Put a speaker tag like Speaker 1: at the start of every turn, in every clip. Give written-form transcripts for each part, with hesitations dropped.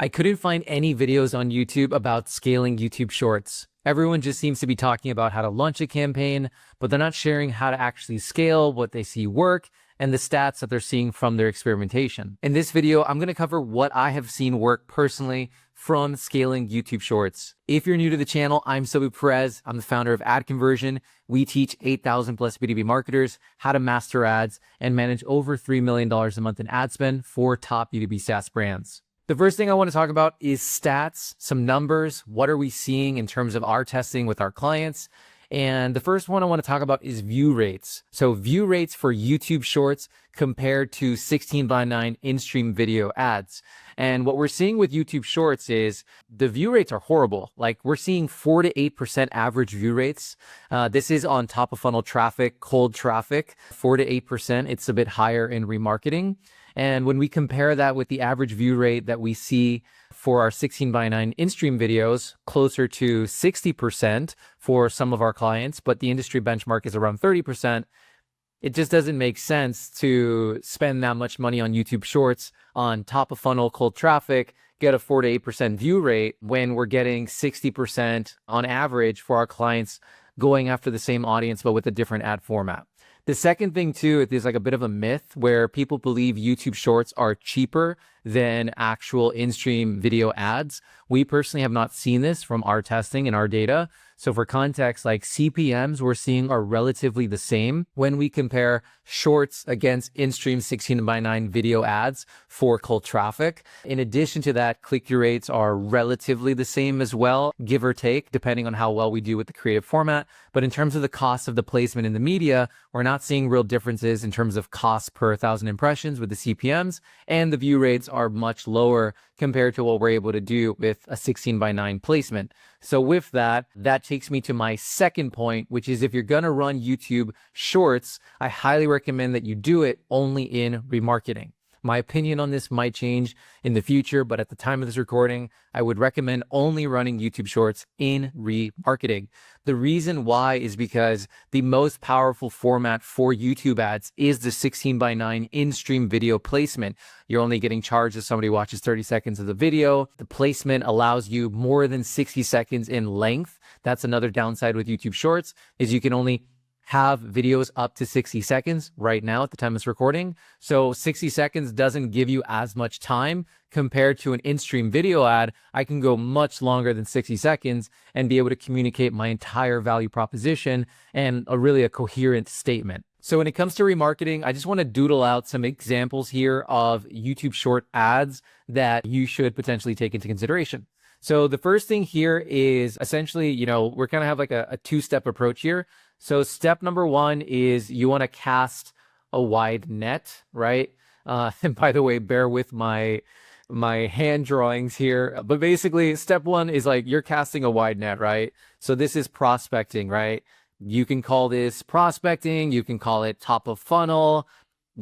Speaker 1: I couldn't find any videos on YouTube about scaling YouTube Shorts. Everyone just seems to be talking about how to launch a campaign, but they're not sharing how to actually scale, what they see work, and the stats that they're seeing from their experimentation. In this video, I'm going to cover what I have seen work personally from scaling YouTube Shorts. If you're new to the channel, I'm Sobu Perez. I'm the founder of AdConversion. We teach 8,000 plus B2B marketers how to master ads and manage over $3 million a month in ad spend for top B2B SaaS brands. The first thing I want to talk about is stats, some numbers. What are we seeing in terms of our testing with our clients? And the first one I want to talk about is view rates. So view rates for YouTube Shorts compared to 16:9 in-stream video ads. And what we're seeing with YouTube Shorts is the view rates are horrible. Like we're seeing 4 to 8% average view rates. This is on top of funnel traffic, cold traffic, 4 to 8%. It's a bit higher in remarketing. And when we compare that with the average view rate that we see for our 16:9 in-stream videos, closer to 60% for some of our clients, but the industry benchmark is around 30%, it just doesn't make sense to spend that much money on YouTube Shorts on top of funnel cold traffic, get a 4 to 8% view rate when we're getting 60% on average for our clients going after the same audience, but with a different ad format. The second thing too, there's like a bit of a myth where people believe YouTube Shorts are cheaper than actual in-stream video ads. We personally have not seen this from our testing and our data. So for context, like CPMs we're seeing are relatively the same when we compare Shorts against in-stream 16:9 video ads for cold traffic. In addition to that, click-through rates are relatively the same as well, give or take, depending on how well we do with the creative format. But in terms of the cost of the placement in the media, we're not seeing real differences in terms of cost per 1,000 impressions with the CPMs, and the view rates are much lower compared to what we're able to do with a 16:9 placement. So with that, that takes me to my second point, which is if you're going to run YouTube Shorts, I highly recommend that you do it only in remarketing. My opinion on this might change in the future, but at the time of this recording, I would recommend only running YouTube Shorts in remarketing. The reason why is because the most powerful format for YouTube ads is the 16:9 in-stream video placement. You're only getting charged if somebody watches 30 seconds of the video. The placement allows you more than 60 seconds in length. That's another downside with YouTube Shorts, is you can only have videos up to 60 seconds right now at the time of this recording. So 60 seconds doesn't give you as much time compared to an in-stream video ad. I can go much longer than 60 seconds and be able to communicate my entire value proposition and a coherent statement. So when it comes to remarketing, I just want to doodle out some examples here of YouTube Short ads that you should potentially take into consideration. So the first thing here is essentially, we're going to have like a two-step approach here. So step number one is you want to cast a wide net, right? And by the way, bear with my hand drawings here. But basically, step one is like you're casting a wide net, right? So this is prospecting, right? You can call this prospecting. You can call it top of funnel.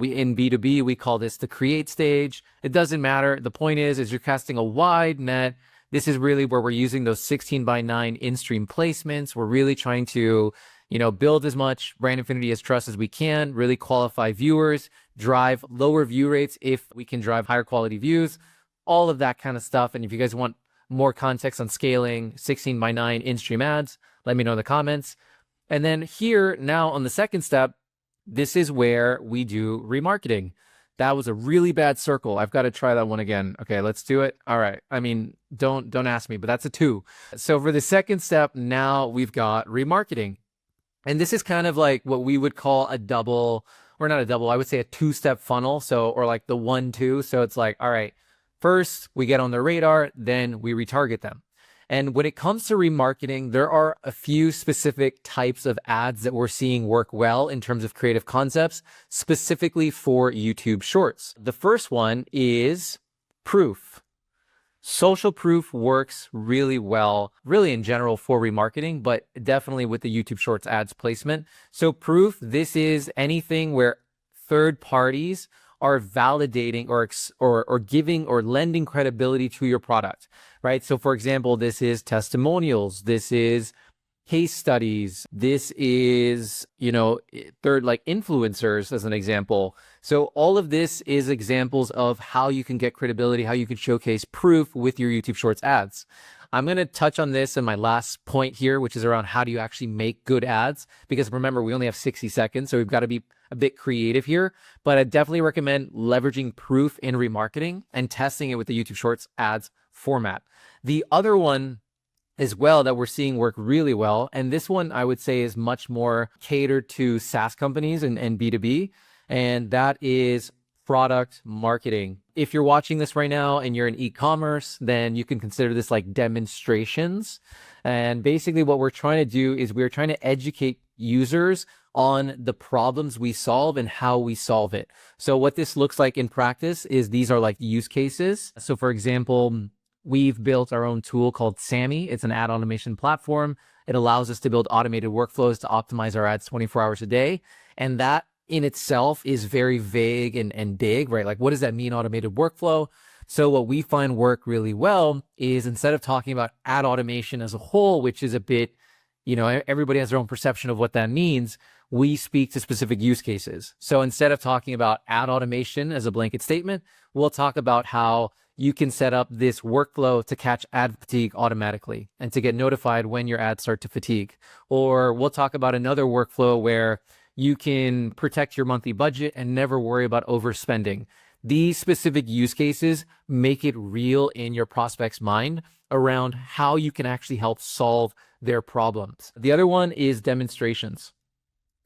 Speaker 1: In B2B, we call this the create stage. It doesn't matter. The point is you're casting a wide net. This is really where we're using those 16:9 in-stream placements. We're really trying to build as much brand affinity as trust as we can, really qualify viewers, drive lower view rates if we can drive higher quality views, all of that kind of stuff. And if you guys want more context on scaling 16:9 in-stream ads, let me know in the comments. And then here, now on the second step, this is where we do remarketing. That was a really bad circle. I've got to try that one again. Okay, let's do it. All right. I mean, don't ask me, but that's a 2. So for the second step, now we've got remarketing. And this is kind of like what we would call a double, or not a double, I would say a 2-step funnel. So, or like the 1-2. So it's like, all right, first we get on their radar, then we retarget them. And when it comes to remarketing, there are a few specific types of ads that we're seeing work well in terms of creative concepts, specifically for YouTube Shorts. The first one is proof. Social proof works really well, really in general for remarketing, but definitely with the YouTube Shorts ads placement. So proof, this is anything where third parties are validating or giving or lending credibility to your product, right? So for example, this is testimonials. This is case studies. This is, third, like influencers as an example. So all of this is examples of how you can get credibility, how you can showcase proof with your YouTube Shorts ads. I'm going to touch on this in my last point here, which is around how do you actually make good ads? Because remember, we only have 60 seconds, so we've got to be a bit creative here, but I definitely recommend leveraging proof in remarketing and testing it with the YouTube Shorts ads format. The other one as well that we're seeing work really well, and this one I would say is much more catered to SaaS companies and B2B, and that is product marketing. If you're watching this right now and you're in e-commerce, then you can consider this like demonstrations. And basically what we're trying to do is we're trying to educate users on the problems we solve and how we solve it. So what this looks like in practice is these are like use cases. So for example, we've built our own tool called Sammy. It's an ad automation platform. It allows us to build automated workflows to optimize our ads 24 hours a day. And that in itself is very vague and big, right? Like, what does that mean, automated workflow? So what we find work really well is instead of talking about ad automation as a whole, which is a bit, everybody has their own perception of what that means, we speak to specific use cases. So instead of talking about ad automation as a blanket statement, we'll talk about how you can set up this workflow to catch ad fatigue automatically and to get notified when your ads start to fatigue. Or we'll talk about another workflow where you can protect your monthly budget and never worry about overspending. These specific use cases make it real in your prospect's mind around how you can actually help solve their problems. The other one is demonstrations.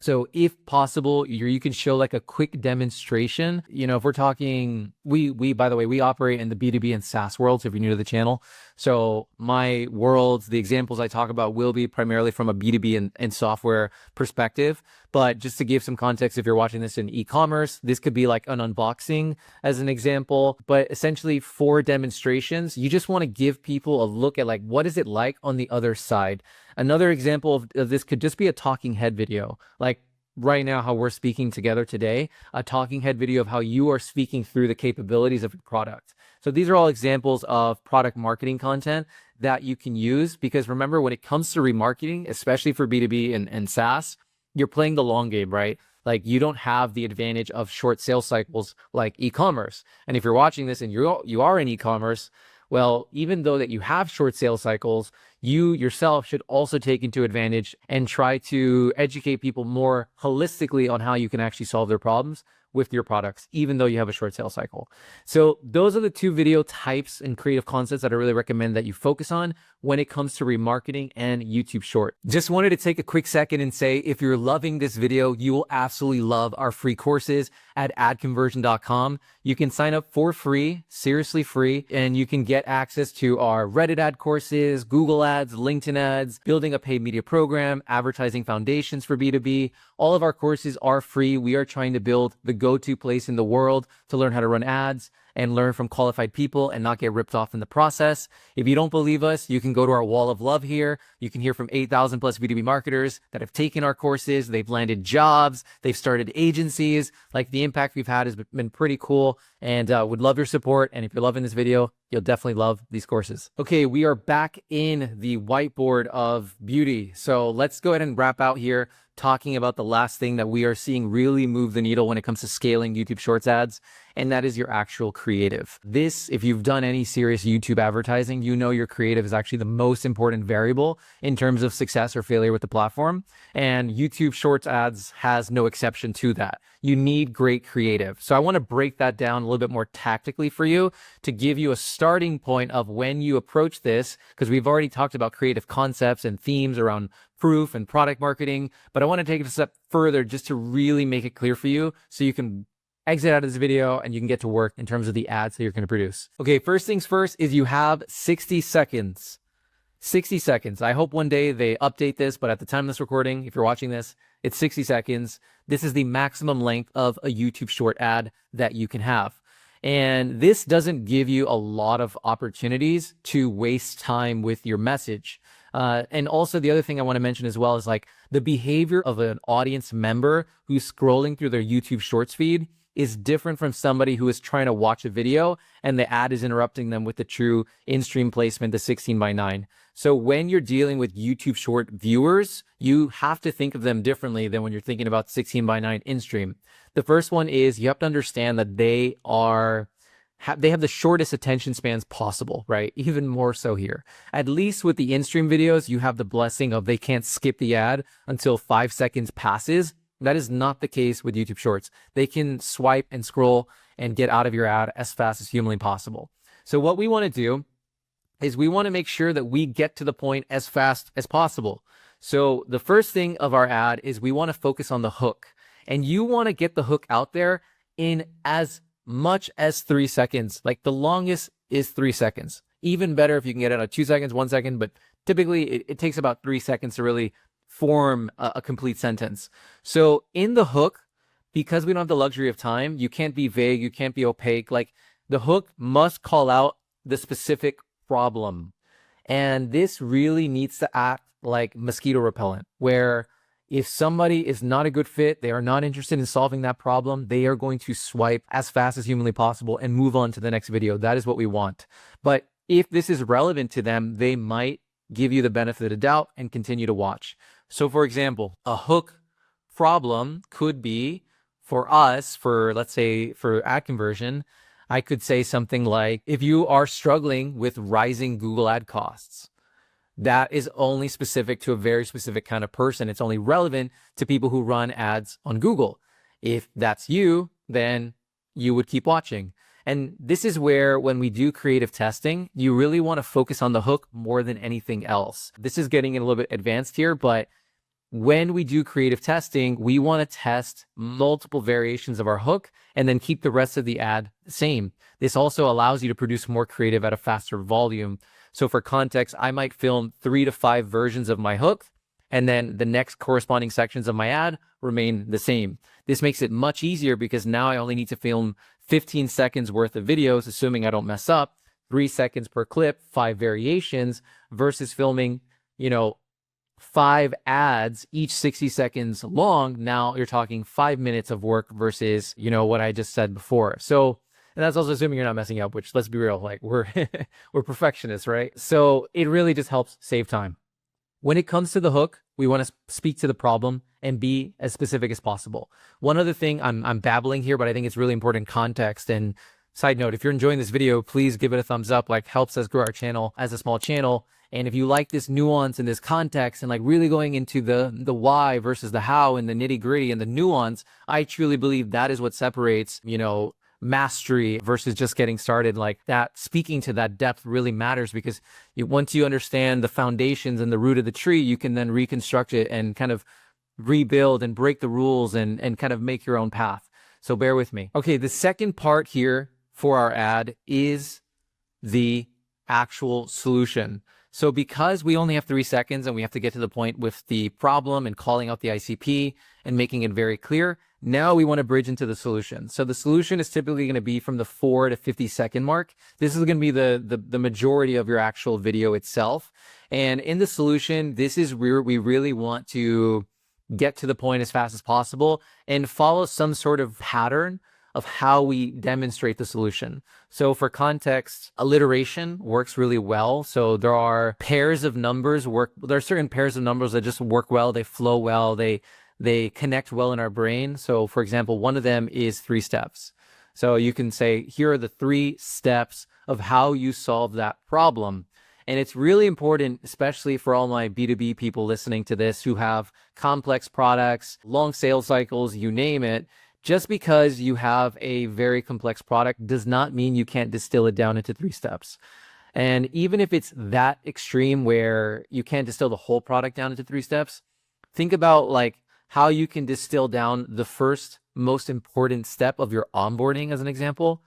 Speaker 1: So if possible, you can show like a quick demonstration. If we're talking, by the way, we operate in the B2B and SaaS world. So if you're new to the channel, so my worlds, the examples I talk about will be primarily from a B2B and software perspective. But just to give some context, if you're watching this in e-commerce, this could be like an unboxing as an example. But essentially for demonstrations, you just want to give people a look at like, what is it like on the other side? Another example of this could just be a talking head video. Like right now, how we're speaking together today, a talking head video of how you are speaking through the capabilities of your product. So these are all examples of product marketing content that you can use, because remember, when it comes to remarketing, especially for B2B and SaaS, you're playing the long game, right? Like you don't have the advantage of short sales cycles like e-commerce. And if you're watching this and you are in e-commerce, well, even though that you have short sales cycles, you yourself should also take into advantage and try to educate people more holistically on how you can actually solve their problems with your products, even though you have a short sales cycle. So those are the two video types and creative concepts that I really recommend that you focus on when it comes to remarketing and YouTube Short. Just wanted to take a quick second and say, if you're loving this video, you will absolutely love our free courses at AdConversion.com. You can sign up for free, seriously free, and you can get access to our Reddit ad courses, Google ads, LinkedIn ads, building a paid media program, advertising foundations for B2B. All of our courses are free. We are trying to build the go-to place in the world to learn how to run ads and learn from qualified people and not get ripped off in the process. If you don't believe us, you can go to our wall of love here. You can hear from 8,000 plus B2B marketers that have taken our courses. They've landed jobs. They've started agencies. Like, the impact we've had has been pretty cool, and would love your support. And if you're loving this video, you'll definitely love these courses. Okay, we are back in the whiteboard of beauty. So let's go ahead and wrap out here talking about the last thing that we are seeing really move the needle when it comes to scaling YouTube Shorts ads, and that is your actual creative. This, if you've done any serious YouTube advertising, you know your creative is actually the most important variable in terms of success or failure with the platform, and YouTube Shorts ads has no exception to that. You need great creative. So I want to break that down a little bit more tactically for you to give you a starting point of when you approach this, because we've already talked about creative concepts and themes around proof and product marketing, but I want to take it a step further just to really make it clear for you so you can exit out of this video and you can get to work in terms of the ads that you're going to produce. Okay, first things first is you have 60 seconds. 60 seconds. I hope one day they update this, but at the time of this recording, if you're watching this, it's 60 seconds. This is the maximum length of a YouTube short ad that you can have. And this doesn't give you a lot of opportunities to waste time with your message. And also the other thing I want to mention as well is like the behavior of an audience member who's scrolling through their YouTube Shorts feed is different from somebody who is trying to watch a video and the ad is interrupting them with the true in-stream placement, the 16:9. So when you're dealing with YouTube short viewers, you have to think of them differently than when you're thinking about 16:9 in-stream. The first one is you have to understand that they have the shortest attention spans possible, right? Even more so here. At least with the in-stream videos, you have the blessing of they can't skip the ad until 5 seconds passes. That is not the case with YouTube Shorts. They can swipe and scroll and get out of your ad as fast as humanly possible. So what we want to do is we want to make sure that we get to the point as fast as possible. So the first thing of our ad is we want to focus on the hook. And you want to get the hook out there in as much as 3 seconds. Like the longest is 3 seconds. Even better if you can get it out 2 seconds, 1 second, but typically it takes about 3 seconds to really form a complete sentence. So in the hook, because we don't have the luxury of time, you can't be vague, you can't be opaque. Like the hook must call out the specific problem. And this really needs to act like mosquito repellent, where if somebody is not a good fit, they are not interested in solving that problem, they are going to swipe as fast as humanly possible and move on to the next video. That is what we want. But if this is relevant to them, they might give you the benefit of the doubt and continue to watch. So for example, a hook problem could be for us, let's say for ad conversion, I could say something like, if you are struggling with rising Google ad costs, that is only specific to a very specific kind of person. It's only relevant to people who run ads on Google. If that's you, then you would keep watching. And this is where, when we do creative testing, you really want to focus on the hook more than anything else. This is getting a little bit advanced here, but when we do creative testing, we want to test multiple variations of our hook and then keep the rest of the ad the same. This also allows you to produce more creative at a faster volume. So for context, I might film 3 to 5 versions of my hook, and then the next corresponding sections of my ad remain the same. This makes it much easier because now I only need to film 15 seconds worth of videos, assuming I don't mess up, 3 seconds per clip, 5 variations, versus filming, 5 ads, each 60 seconds long. Now you're talking 5 minutes of work versus, what I just said before. So, and that's also assuming you're not messing up, which, let's be real, like we're perfectionists, right? So it really just helps save time. When it comes to the hook, we want to speak to the problem and be as specific as possible. One other thing, I'm babbling here, but I think it's really important context. And side note, if you're enjoying this video, please give it a thumbs up, like helps us grow our channel as a small channel. And if you like this nuance and this context and like really going into the why versus the how and the nitty gritty and the nuance, I truly believe that is what separates, mastery versus just getting started. Like that, speaking to that depth really matters, because once you understand the foundations and the root of the tree, you can then reconstruct it and kind of rebuild and break the rules and kind of make your own path. So bear with me. Okay, the second part here for our ad is the actual solution. So because we only have 3 seconds and we have to get to the point with the problem and calling out the ICP and making it very clear, now we want to bridge into the solution. So the solution is typically going to be from the 4 to 50 second mark. This is going to be the majority of your actual video itself. And in the solution, this is where we really want to get to the point as fast as possible and follow some sort of pattern of how we demonstrate the solution. So for context, alliteration works really well. So there are pairs of numbers there are certain pairs of numbers that just work well, they flow well, they connect well in our brain. So for example, one of them is 3 steps. So you can say, here are the 3 steps of how you solve that problem. And it's really important, especially for all my B2B people listening to this who have complex products, long sales cycles, you name it. Just because you have a very complex product does not mean you can't distill it down into 3 steps. And even if it's that extreme where you can't distill the whole product down into 3 steps, think about like how you can distill down the first most important step of your onboarding, as an example,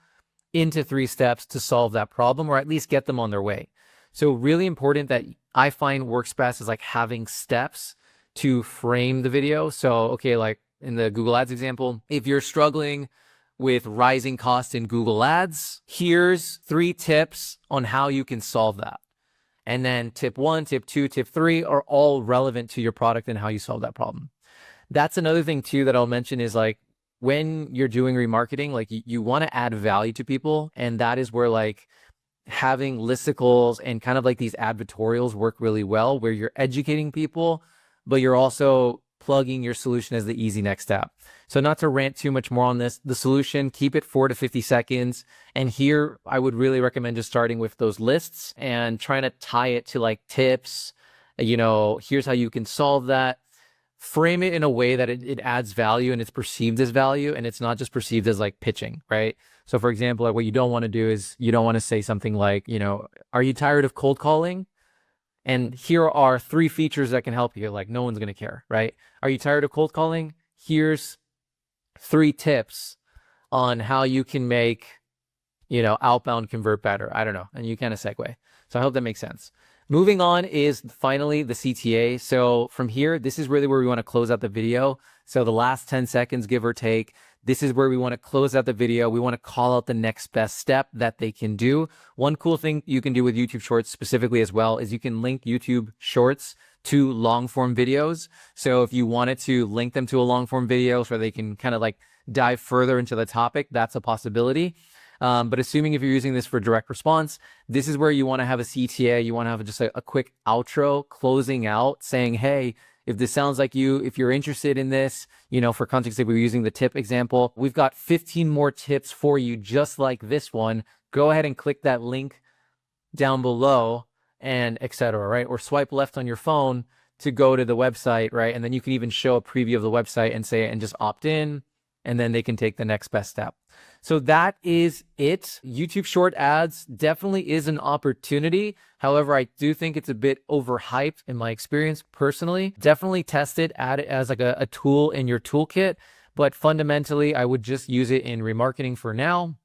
Speaker 1: into 3 steps to solve that problem, or at least get them on their way. So really important that I find works best is like having steps to frame the video. So, okay, like in the Google Ads example, if you're struggling with rising costs in Google Ads, here's 3 tips on how you can solve that. And then tip 1, tip 2, tip 3 are all relevant to your product and how you solve that problem. That's another thing too that I'll mention is like, when you're doing remarketing, like you want to add value to people. And that is where like having listicles and kind of like these advertorials work really well, where you're educating people, but you're also plugging your solution as the easy next step. So not to rant too much more on this, the solution, keep it 4 to 50 seconds. And here I would really recommend just starting with those lists and trying to tie it to like tips, here's how you can solve that. Frame it in a way that it adds value and it's perceived as value, and it's not just perceived as like pitching, right? So for example, like what you don't want to do is you don't want to say something like, are you tired of cold calling? And here are 3 features that can help you. Like no one's going to care, right? Are you tired of cold calling? Here's 3 tips on how you can make, outbound convert better. I don't know. And you kind of segue. So I hope that makes sense. Moving on is finally the CTA. So from here, this is really where we want to close out the video. So the last 10 seconds, give or take, this is where we want to close out the video. We want to call out the next best step that they can do. One cool thing you can do with YouTube Shorts specifically as well is you can link YouTube Shorts to long form videos. So if you wanted to link them to a long form video so they can kind of like dive further into the topic, that's a possibility. But assuming if you're using this for direct response, this is where you want to have a CTA. You want to have just a quick outro closing out saying, hey, if this sounds like you, if you're interested in this, for context, if we're using the tip example, we've got 15 more tips for you just like this one. Go ahead and click that link down below and etc. Right? Or swipe left on your phone to go to the website, right? And then you can even show a preview of the website and say, and just opt in, and then they can take the next best step. So that is it. YouTube short ads definitely is an opportunity. However, I do think it's a bit overhyped in my experience personally. Definitely test it, add it as like a tool in your toolkit. But fundamentally, I would just use it in remarketing for now.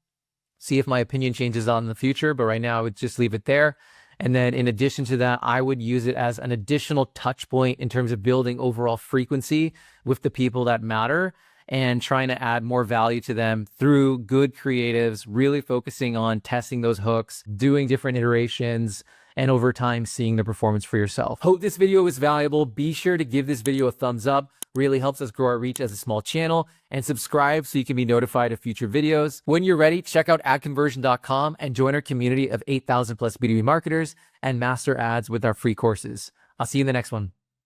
Speaker 1: See if my opinion changes on in the future. But right now, I would just leave it there. And then in addition to that, I would use it as an additional touch point in terms of building overall frequency with the people that matter, and trying to add more value to them through good creatives, really focusing on testing those hooks, doing different iterations, and over time seeing the performance for yourself. Hope this video was valuable. Be sure to give this video a thumbs up. Really helps us grow our reach as a small channel, and subscribe so you can be notified of future videos. When you're ready, check out AdConversion.com and join our community of 8,000 plus B2B marketers and master ads with our free courses. I'll see you in the next one.